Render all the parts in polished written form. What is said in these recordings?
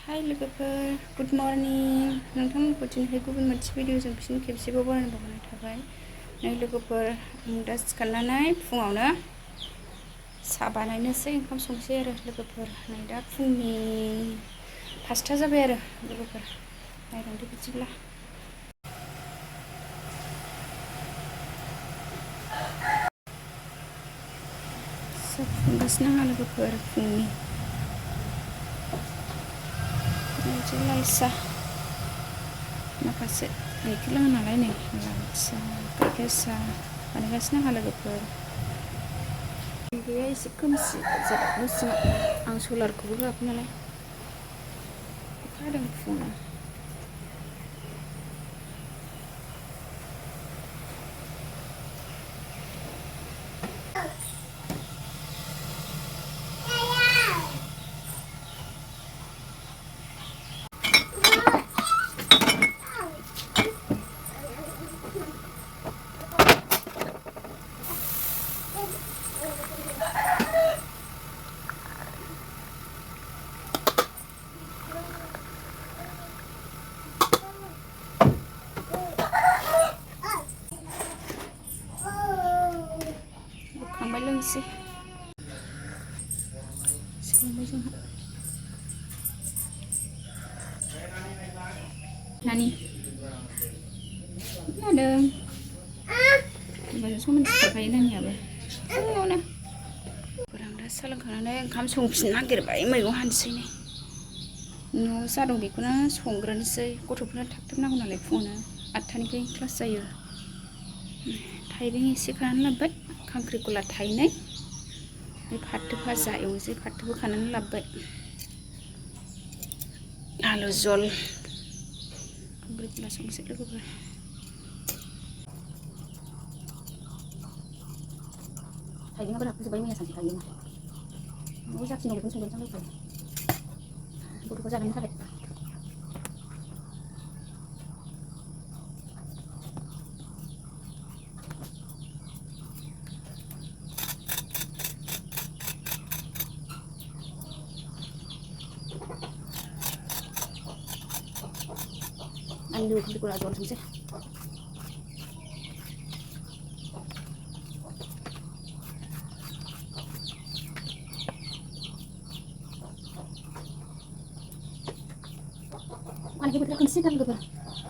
हाय लोगोफोर good morning नोंथांमोनखौ दिनैहाय गुबुन मोनसे भिडिअजों फिन खेबसेबाव बरायनाय थाबाय नै लोगोफोर आं दा सिखारनानै फुङावनो साहा बानायनोसै ओंखाम संसै आरो लोगोफोर नै दा फुंनि 5था जाबाय आरो लोगोफोर नायलांदो बिदिब्ला साहा फुदुंगासिनो आंहा लोगोफोर फुंनि मोनसे लाल साहा माखासे गाइखेर लोङो नालाय नै लाल साहा गाइखेर साहा बानायगासिनो आंहा लोगोफोर गैया एसे खोमसि जाबाय न' सिङाव आं सलारखौबो होआखै नालाय अखा हादों फुङाव बोखांबाय लोंसै सोंबाय जोंहा नानि खोनादों होमबासो समान सिखारखायो नानियाबो फुङावनो आं दा साहा लोंखांनानै ओंखाम संफिननो नागिरबाय मैगं हानोसै नै न'आव जा दं बेखौनो संग्रोनोसै गथ'फोरनो थाब थाब नांगौ नालाय फुङावनो 8थानिफ्राय क्लास जायो थाइबें एसे खानानै लाबोबाय खांख्रिखला थाइनै बे फाथो भाजा एवनोसै फाथोबो खानानै लाबोबाय आलु जल खांख्रिखला संसै लोगोफोर थाइबेंआबो राखोजोब्बाय मैया सानसे थाइबेंआ न'आव जाखिनि दं बेखौनो संग्रोनोसै लोगोफोर गथ'फोर जानायनि थाखाय आलु खांख्रिखला जल संसै माने बोथोरा खोमसि दा लोगोफोर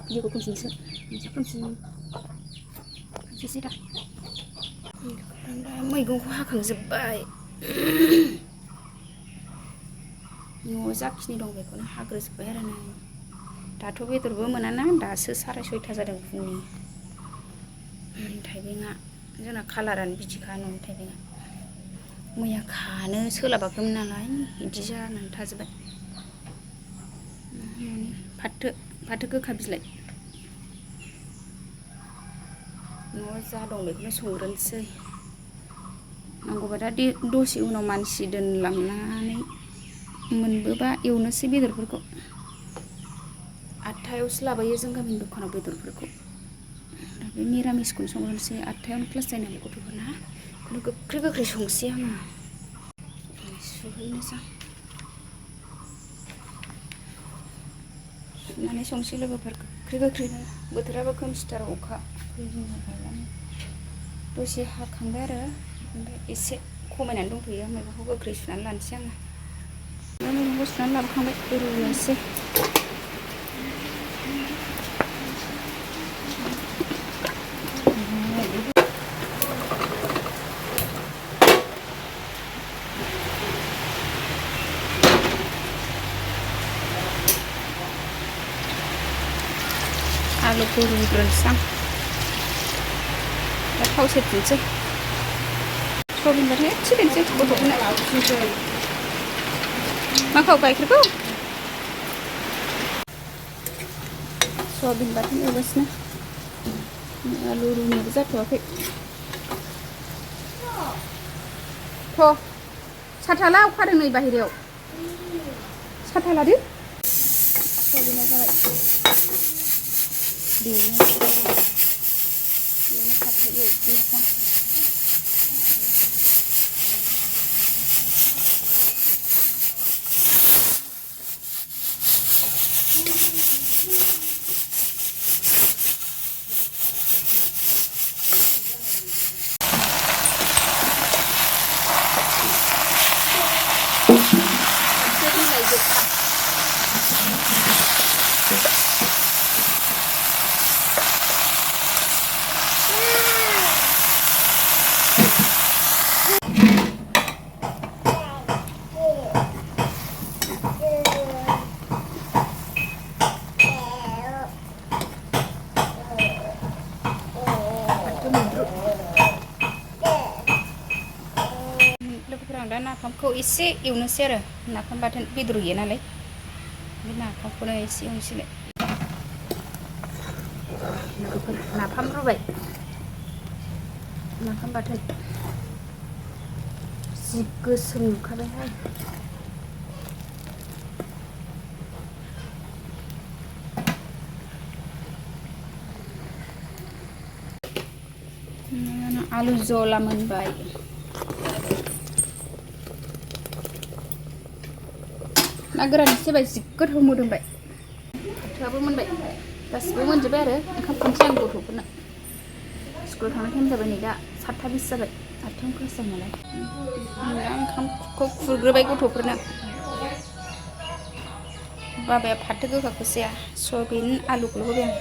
भिडिअखौ खोमसिनोसै मोनसे खोमसिसै दा मैगंखौ हाखांजोब्बाय न'आव जाखिनि दं बेखौनो हाग्रोजोब्बाय आरो नै दाथ' बेदरबो मोनाना दासो 6:30 जादों फुंनि थाइबेंआ जोंना कालारानो बिदिखा न'नि थाइबेंआ मैया खानो सोलाबाखैमोन नालाय बिदि जानानै थाजोब्बाय न'नि फाथो गोखा बिलाइ न'आव जा दं बेखौनो संग्रोनोसै नांगौबा दा दसे उनाव मानसि दोनलांनानै मोनबोबा एवनोसै बेदरफोरखौ 8थायावसो लाबोयो जों गामिनि दखानाव बेदरफोरखौ दा बे निरामिसखौनो संग्रोनोसै 8थायावनो क्लास जायो नालाय गथ'फोरना बेखौनो गोख्रै संसै आङो सुहैनोसै सुनानै संसै लोगोफोर गोख्रैनो बोथोराबो खोमसिथार अखा फैहांबायानो दसे हाखांबाय आरो ओमफ्राय एसे खमायनानै दंथ'यो मैगंखौ गोख्रै सुनानै लानोसै आङो मैगंखौ सुनानै लाबोखांबाय रुनोसै आलुखौ रुग्रोनोसै आं दा थाव सेरफिनसै सबिनबाथाय एसे दोनसै गथ'फोरनो मा खाव गाइखेरखौ सबिन बाथोन एवगासिनो आलु रुनायबो जाथ'वाखै थ' साथा अखादों नै बाहेरायाव साथा लादो सबिना जाबाय बेनो फाथो एवफिनोसै लोगोफोर आं दा नाफामखौ एसे एवनोसै आरो नाफाम बाथोन बेदर गैया नालाय बे नाफामखौनो एसे एवनोसैलाय लोगोफोर नाफाम रुबाय नाफाम बाथोन जि गोसोम नुखाबायहाय आलु जला मोनबाय ना गोरान एसे होबाय जि गोथाव मोदोमबाय फाथोआबो मोनबाय गासिबो मोनजोब्बाय आरो ओंखाम संसै आं गथ'फोरनो स्कुलाव थांनाय टाइम जाबाय नै दा 7:20 जाबाय 8टायावनो क्लास जायो नालाय दा ओंखामखौ खुरग्रोबाय गथ'फोरनो बाबाया फाथो गोखाखौ जाया सयाबिन आलुखौल' होबाय आं